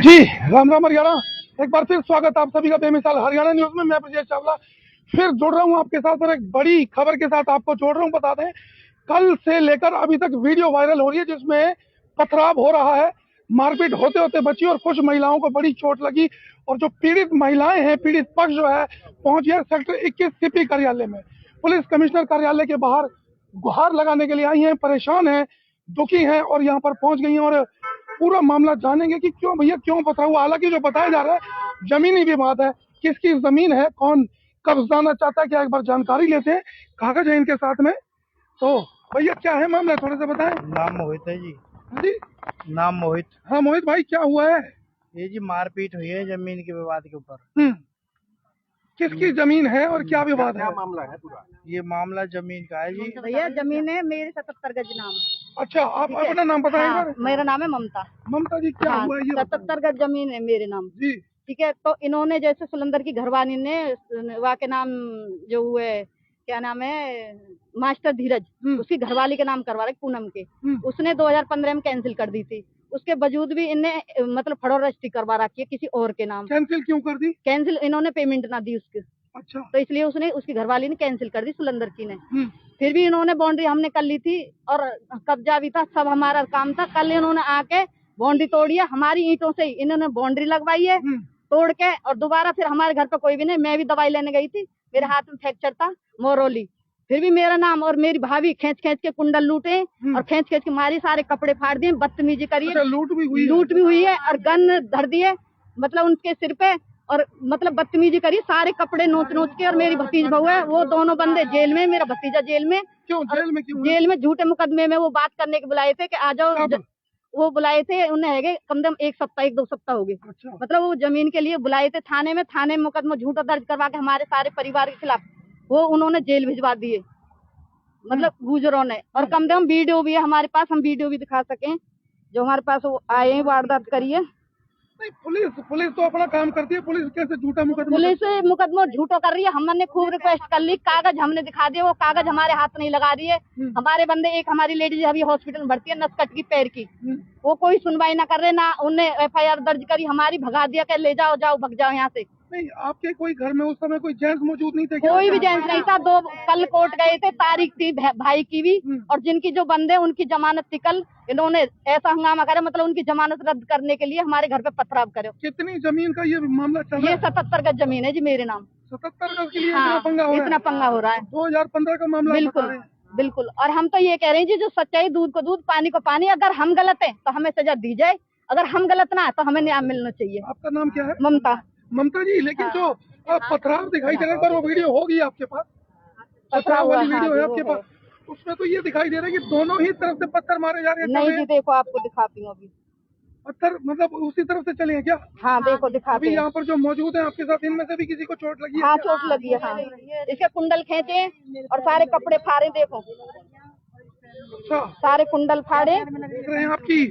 जी राम राम हरियाणा। एक बार फिर स्वागत आप सभी का बेमिसाल हरियाणा न्यूज में। मैं ब्रजेश चावला फिर जुड़ रहा हूं आपके साथ और एक बड़ी खबर के साथ आपको जोड़ रहा हूं। बता दें, कल से लेकर अभी तक वीडियो वायरल हो रही है जिसमें पथराव हो रहा है, मारपीट होते होते बची और कुछ महिलाओं को बड़ी चोट लगी। और जो पीड़ित महिलाएं हैं, पीड़ित पक्ष जो है, पहुंच गया सेक्टर 21 सीपी कार्यालय में। पुलिस कमिश्नर कार्यालय के बाहर गुहार लगाने के लिए आई हैं, परेशान हैं, दुखी हैं और यहाँ पर पहुंच गई हैं और पूरा मामला जानेंगे कि क्यों भैया क्यों पथरा हुआ। हालांकि जो बताया जा रहा है जमीनी विवाद है, किसकी जमीन है, कौन कब्जाना चाहता है, क्या एक बार जानकारी लेते हैं। कागज है इनके साथ में। तो भैया क्या है मामला, थोड़ा सा बताएं। नाम मोहित है जी। हाँ जी, नाम मोहित। हाँ मोहित भाई, क्या हुआ है? ये जी मारपीट हुई है जमीन के विवाद के ऊपर। किसकी जमीन है और क्या विवाद है? मामला है पूरा? ये मामला जमीन का है जी। भैया जमीन है मेरी 77 गज नाम। अच्छा, आप अपना नाम बताएं। हाँ, मेरा नाम है ममता। ममता जी, क्या हुआ ये? 77 गज जमीन है मेरे नाम जी। ठीक है। तो इन्होंने जैसे सुलंदर की घरवाली ने वहाँ के नाम जो हुए, क्या नाम है, मास्टर धीरज, उसकी घरवाली के नाम करवा रहे पूनम के। उसने 2015 में कैंसिल कर दी थी। उसके बावजूद भी इनने मतलब फड़ो रजिस्ट्री करवा रखी है किसी और के नाम। कैंसिल क्यों कर दी? कैंसिल, इन्होंने पेमेंट ना दी उसके। अच्छा। तो इसलिए उसने, उसकी घरवाली ने कैंसिल कर दी सुलंदर की ने। फिर भी इन्होंने बाउंड्री हमने कर ली थी और कब्जा भी था, सब हमारा काम था। कल इन्होंने आके बाउंड्री तोड़ी है, हमारी ईंटों से इन्होंने बाउंड्री लगवाई है तोड़ के। और दोबारा फिर हमारे घर पे कोई भी नहीं। मैं भी दवाई लेने गई थी, मेरे हाथ में फ्रैक्चर था, मोरोली। फिर भी मेरा नाम और मेरी भाभी खींच खींच के कुंडल लूटे और खींच खींच के मारी, सारे कपड़े फाड़ दिए, बदतमीजी करी। अच्छा, लूट भी हुई है और गन धर दिए मतलब उनके सिर पे, और मतलब बदतमीजी करी, सारे कपड़े नोच नोच के। और मेरी भतीज बहू है, वो दोनों बंदे जेल में, मेरा भतीजा जेल में। क्यों जेल में? क्यों जेल में? झूठे मुकदमे में वो बात करने के बुलाए थे कि आ जाओ। वो बुलाए थे, उन्हें है कम से कम एक दो सप्ताह हो गए। अच्छा। मतलब वो जमीन के लिए बुलाए थे थाने में मुकदमा झूठा दर्ज करवा के हमारे सारे परिवार के खिलाफ वो उन्होंने जेल भिजवा दिए, मतलब गुजरों ने। और कम से कम वीडियो भी है हमारे पास, हम वीडियो भी दिखा सकें जो हमारे पास वो आए हैं वारदात करिए। नहीं, पुलिस तो अपना काम करती है। पुलिस कैसे झूठा मुकदमा? पुलिस मुकदमा झूठा कर रही है। हमने खूब रिक्वेस्ट कर ली, कागज हमने दिखा दिए, वो कागज हमारे हाथ नहीं लगा रही है। हमारे बंदे, एक हमारी लेडीज अभी हॉस्पिटल में भर्ती है, नस कट की पैर की, वो कोई सुनवाई ना कर रहे ना। उन्हें FIR दर्ज करी, हमारी भगा दिया कि ले जाओ जाओ भग जाओ यहाँ से। नहीं, आपके कोई घर में उस समय कोई जेंट्स मौजूद नहीं थे? कोई भी जेंट्स नहीं था। दो कल कोर्ट गए थे, तारीख थी भाई की भी, और जिनकी जो बंदे उनकी जमानत थी कल। इन्होंने ऐसा हंगामा करा, मतलब उनकी जमानत रद्द करने के लिए हमारे घर पे पथराव करे। कितनी जमीन का ये मामला चल रहा है? ये 77 गज जमीन है जी मेरे नाम। 77 गज के लिए हाँ, इतना पंगा हो रहा है? इतना पंगा हो रहा है। 2015 का मामला? बिल्कुल बिल्कुल। और हम तो ये कह रहे हैं जी, जो सच्चाई दूध को दूध, पानी को पानी। अगर हम गलत हैं तो हमें सजा दी जाए, अगर हम गलत ना है तो हमें न्याय मिलना चाहिए। आपका नाम क्या है? ममता। ममता जी, लेकिन जो पथराव दिखाई दे रहा है, वो वीडियो होगी आपके पास? पथराव वाली वीडियो है आपके पास? उसमें तो ये दिखाई दे रहा है कि दोनों ही तरफ से पत्थर मारे जा रहे हैं। नहीं जी, देखो आपको दिखाती हूँ अभी। पत्थर मतलब उसी तरफ से चले हैं क्या? हाँ देखो दिखाते अभी हैं। यहाँ पर जो मौजूद है आपके साथ, इनमें से भी किसी को चोट लगी है? हाँ चोट लगी है। हाँ, इसके कुंडल खेचे और सारे कपड़े फाड़े, देखो अच्छा, सारे कुंडल फाड़े। देख रहे हैं आपकी।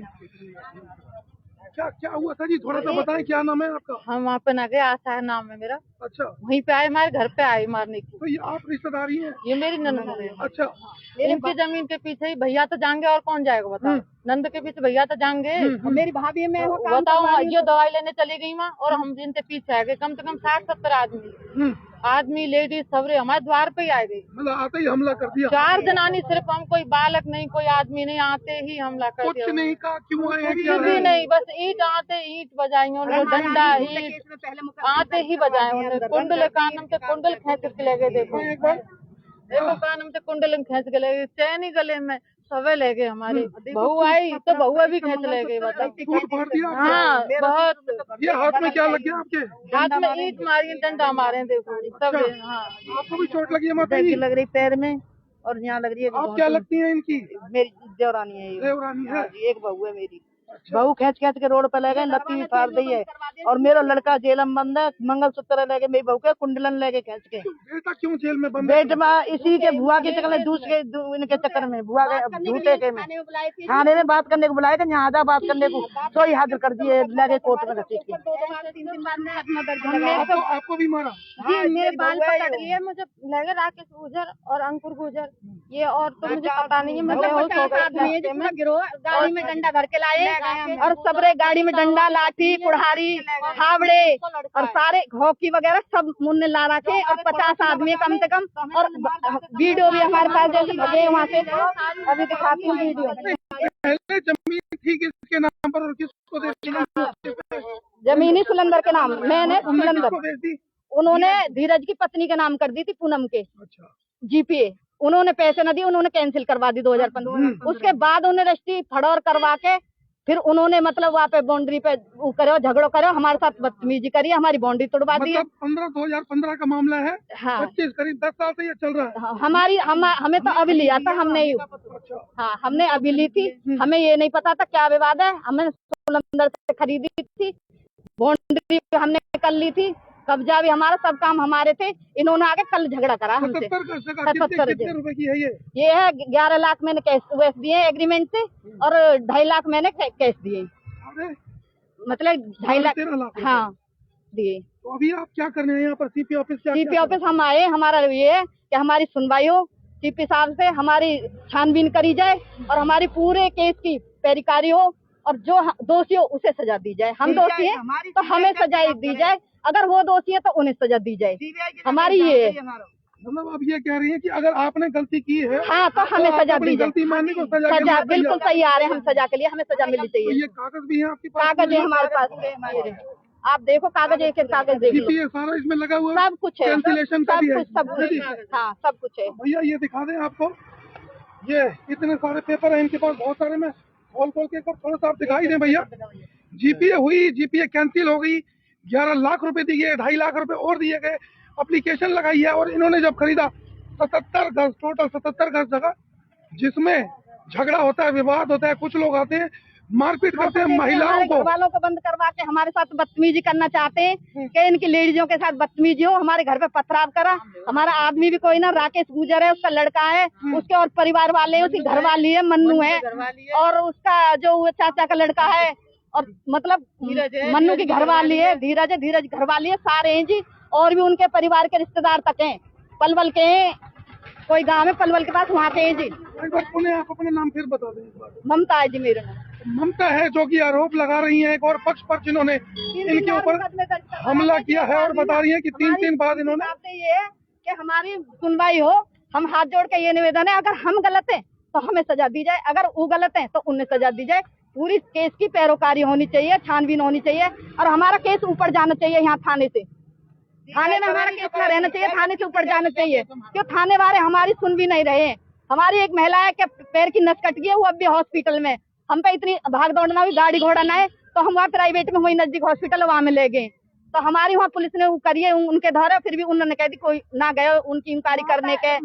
क्या क्या हुआ था जी, थोड़ा सा बताएं। क्या नाम है आपका? हम वहाँ पे ना गए, आशा है नाम है मेरा। अच्छा, वहीं पे आए, हमारे घर पे आए मारने की। तो ये आप रिश्तेदारी हैं? ये मेरी ननद है। अच्छा। इनकी जमीन के पीछे ही भैया तो जाएंगे, और कौन जाएगा बताओ। नंद के पीछे भैया तो जाएंगे। मेरी भाभी में वो काम बताओ, करवा रही ये दवाई लेने चली गई वहाँ, और हम जिनके पीछे आ गए, कम से कम 60-70 आदमी लेडीज सबरे हमारे द्वार पे ही आ गई। मतलब आते ही हमला कर दिया? 4 जनानी, सिर्फ हम, कोई बालक नहीं, कोई आदमी नहीं, आते ही हमला कर दिया। कुछ नहीं कहा क्यों आए हैं? कुछ भी नहीं, बस ईट आते ईट बजाई उन्होंने, डंडा ईट आते ही बजाए उन्होंने। कुंडल कानम से कुंडल खींच के ले गए। देखो कानम से कुंडल खींच के ले गए, चैन ही गले में सबे ले गए। हमारे बहू आई तो बहुआ भी खींच ले गए, बताओ। हाँ बहुत। ये हाथ में क्या लग गया आपके? हाथ में ईट मारी, डंडा मारे, देखो सब। हाँ, आपको भी चोट लगी है माता जी? लग रही पैर में और यहाँ लग रही है। आप क्या लगती हैं इनकी? मेरी देवरानी है ये। देवरानी है? एक बहू है मेरी। बहू खींच खींच के रोड पे ले गए, लत्ती भी फाड़ दी है, और मेरा लड़का जेल में बंद है, मंगलसूत्र लेके मेरी बहू के कुंडलन लेके खींच के। बेटा क्यों जेल में बंद है? बेटा इसी के बुआ के चक्कर में, दूसरे इनके चक्कर में, बुआ के झूठे के में थाने में बात करने को बुलाए थे, यहाँ आजा बात करने को, तो ही हाजिर कर दिए लेके कोर्ट में घसीट के। आपको भी मारा? जी मेरे बाल पकड़ लिए, मुझे लगे राकेश गुजर और अंकुर गुजर, ये और तो मुझे पता नहीं है। मुझे गाड़ी में डंडा भर के लाए और सबरे गाड़ी में डंडा, लाठी, कुल्हाड़ी, फावड़े और सारे हॉकी वगैरह सब मुन्ने ला रखे और 50 आदमी कम से कम। और वीडियो भी हमारे पास जैसे भगे वहाँ से, अभी दिखाती हूँ वीडियो। पहले जमीन थी किसके नाम पर और किसको देती? जमीनी सुलंदर के नाम, मैंने सुलंदर, किसको बेच दी? उन्होंने धीरज की पत्नी के नाम कर दी थी, पूनम के अच्छा। जीपीए। उन्होंने पैसे न दिए, उन्होंने कैंसिल करवा दी 2015। उसके बाद उन्हें रजिस्ट्री फड़ौर करवा के फिर उन्होंने मतलब वहाँ पे बाउंड्री पे करो, झगड़ो करो, हमारे साथ बदतमीजी करी, हमारी बाउंड्री तोड़वा दी। मतलब 2015 का मामला है। हाँ। 25 करीब 10 साल से ये चल रहा है। हाँ, हमें तो अभी लिया था हमने ही। हाँ, हमने अभी ली थी, हमें ये नहीं पता था क्या विवाद है। हमने सुलंदर से खरीदी थी, बाउंड्री हमने कर ली थी, कब्जा भी हमारा, सब काम हमारे थे। इन्होंने आके कल झगड़ा करा हमसे। 77 कितने रुपए की है ये है 11 लाख मैंने कैश दिए एग्रीमेंट से और 2.5 लाख मैंने कैश दिए, मतलब 2.5 लाख हाँ दिए। तो अभी आप क्या करने हैं यहाँ पर? CP office? सीपी ऑफिस हम आए, हमारा ये है कि हमारी सुनवाई हो, सीपी साहब से हमारी छानबीन करी जाए और हमारी पूरे केस की पेरिकारी हो और जो दोषी हो उसे सजा दी जाए। हम दोषी हैं तो हमें सजा दी जाए, अगर वो दोषी है तो उन्हें सजा दी जाए। हमारी ये है। मतलब आप ये कह रही हैं कि अगर आपने गलती की है हाँ तो हमें सजा दी जाए। गलती मानने को सजा बिल्कुल तैयार है हम सजा के लिए, हमें सजा मिलनी चाहिए। ये कागज भी है आपके पास? कागज है हमारे पास, आप देखो कागज, एक कागज देख लो, सारा इसमें लगा हुआ सब कुछ है, कैंसिलेशन का भी है, सब कुछ हाँ सब कुछ है। भैया ये दिखा दें आपको, ये इतने सारे पेपर है इनके पास, बहुत सारे। में खोल के थोड़ा सा आप दिखाई दें भैया। जीपीए हुई, जीपीए कैंसिल हो गई, 11 लाख रुपए दिए, 2.5 लाख रुपए और दिए गए, एप्लीकेशन लगाई है। और इन्होंने जब खरीदा 77 गज, टोटल 77 गज जगह, जिसमें झगड़ा होता है, विवाद होता है, कुछ लोग आते हैं मारपीट करते हैं महिलाओं को, वालों को बंद करवा के हमारे साथ बदतमीजी करना चाहते हैं कि इनकी लेडीजों के साथ बदतमीजी हो। हमारे घर पे पथराव करा, हमारा आदमी भी कोई ना, राकेश गुजर है, उसका लड़का है, उसके और परिवार वाले हैं, उसकी घरवाली है मन्नू है, और उसका जो चाचा का लड़का है और मतलब मन्नू की घरवाली है, धीरज घरवाली है, सारे हैं जी। और भी उनके परिवार के रिश्तेदार तक हैं, पलवल के हैं, कोई गांव है पलवल के पास, वहाँ के हैं जी। एक बार पुनः आप अपना नाम फिर बता दें। ममता है जी मेरा नाम। ममता है जो कि आरोप लगा रही हैं एक और पक्ष पर, जिन्होंने इनके ऊपर हमला किया है, और बता रही हैं कि 3 बार इन्होंने। ये है कि हमारी सुनवाई हो, हम हाथ जोड़ के ये निवेदन है, अगर हम गलत हैं तो हमें सजा दी जाए, अगर वो गलत हैं तो उन्हें सजा दी जाए। पूरी केस की पैरोकारी होनी चाहिए, छानबीन होनी चाहिए और हमारा केस ऊपर जाना चाहिए। यहाँ थाने से, थाने में हमारा केस न रहना चाहिए, थाने से ऊपर जाना चाहिए, क्यों थाने वाले हमारी सुन भी नहीं रहे हैं। हमारी एक महिला है कि पैर की नस कट गई है, वो अब भी हॉस्पिटल में, हम पे इतनी भाग दौड़ ना हुई, गाड़ी घोड़ा ना है, तो हम वहाँ प्राइवेट में वही नजदीक हॉस्पिटल है वहाँ में ले गए। तो हमारी वहाँ पुलिस ने वो करी है उनके द्वारा, फिर भी उन्होंने कह दी कोई ना गए उनकी इंक्वायरी करने के,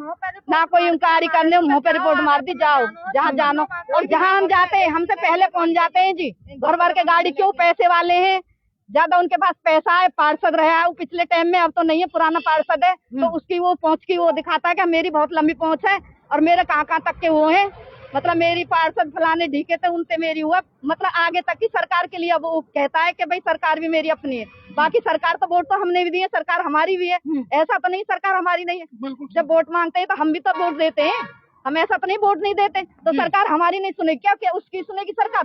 ना कोई इंक्वायरी करने, मुँह पे रिपोर्ट मार दी, जाओ जहाँ जानो। और जहाँ हम जाते हैं हमसे पहले पहुँच जाते हैं जी, घर भर के गाड़ी, क्यों पैसे वाले हैं, ज्यादा उनके पास पैसा है, पार्षद रहा है वो पिछले टाइम में, अब तो नहीं है, पुराना पार्षद है, तो उसकी वो पहुँच की वो दिखाता है कि मेरी बहुत लंबी पहुँच है और मेरे कहाँ तक के वो है, मतलब मेरी पार्षद फलाने ढीके थे उनसे मेरी हुआ, मतलब आगे तक की सरकार के लिए। अब वो कहता है कि भाई सरकार भी मेरी अपनी है, बाकी सरकार तो वोट तो हमने भी दिए, सरकार हमारी भी है, ऐसा तो नहीं सरकार हमारी नहीं है। जब वोट मांगते हैं तो हम भी तो वोट देते हैं, हम ऐसा तो नहीं वोट नहीं देते, तो सरकार हमारी नहीं सुनेगी क्या उसकी सुनेगी सरकार?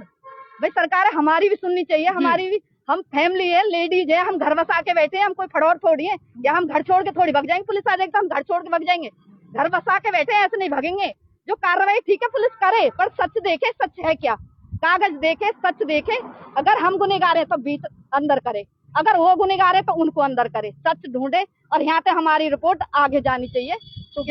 भाई सरकार है हमारी भी सुननी चाहिए, हमारी भी, हम फैमिली है, लेडीज है, हम घर बसा के बैठे हैं, हम कोई फड़ौर थोड़ी है, या हम घर छोड़ के थोड़ी भाग जाएंगे, पुलिस आ जाएगी तो हम घर छोड़ के भाग जाएंगे? घर बसा के बैठे हैं, ऐसे नहीं भागेंगे। जो कार्रवाई ठीक है पुलिस करे, पर सच देखे, सच है क्या, कागज देखे, सच देखे। अगर हम गुनहगार हैं तो बीच अंदर करे, अगर वो गुनहगार है तो उनको अंदर करे, सच ढूंढे, और यहाँ पे हमारी रिपोर्ट आगे जानी चाहिए। तो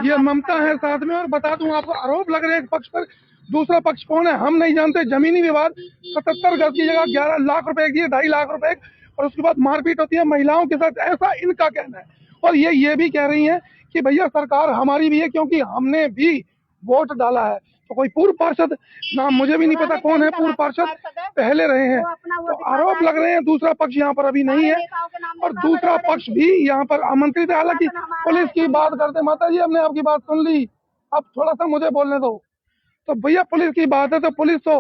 ये ममता है साथ में, और बता दूं आपको, आरोप लग रहे हैं एक पक्ष पर, दूसरा पक्ष कौन है हम नहीं जानते। जमीनी विवाद, 77 गज की जगह 11 लाख रुपए दिए, 2.5 लाख रुपए, और उसके बाद मारपीट होती है महिलाओं के साथ, ऐसा इनका कहना है। और ये भी कह रही है कि भैया सरकार हमारी भी है, क्योंकि हमने भी वोट डाला है। तो कोई पूर्व पार्षद, नाम मुझे भी नहीं पता कौन है पूर्व पार्षद, पहले रहे हैं, तो आरोप लग रहे हैं दूसरा पक्ष यहाँ पर अभी नहीं है और दूसरा पक्ष भी यहाँ पर आमंत्रित है। हालांकि पुलिस की बात करते, माता जी हमने आपकी बात सुन ली, अब थोड़ा सा मुझे बोलने दो। तो भैया पुलिस की बात है तो पुलिस तो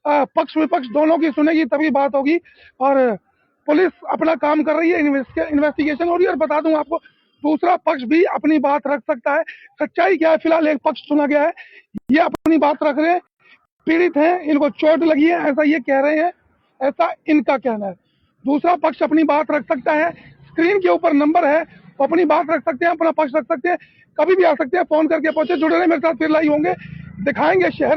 पक्ष विपक्ष दोनों की सुनेगी तभी बात होगी, और पुलिस अपना काम कर रही है, इन्वेस्टिगेशन हो रही है। और बता दूं आपको, दूसरा पक्ष भी अपनी बात रख सकता है। सच्चाई क्या है, फिलहाल एक पक्ष चुना गया है, ये अपनी बात रख रहे हैं, पीड़ित हैं, इनको चोट लगी है, ऐसा ये कह रहे हैं, ऐसा इनका कहना है। दूसरा पक्ष अपनी बात रख सकता है, स्क्रीन के ऊपर नंबर है, वो अपनी बात रख सकते हैं, अपना पक्ष रख सकते हैं, कभी भी आ सकते हैं, फोन करके पहुंचे। जुड़े रहे मेरे साथ, फिर लाई होंगे, दिखाएंगे शहर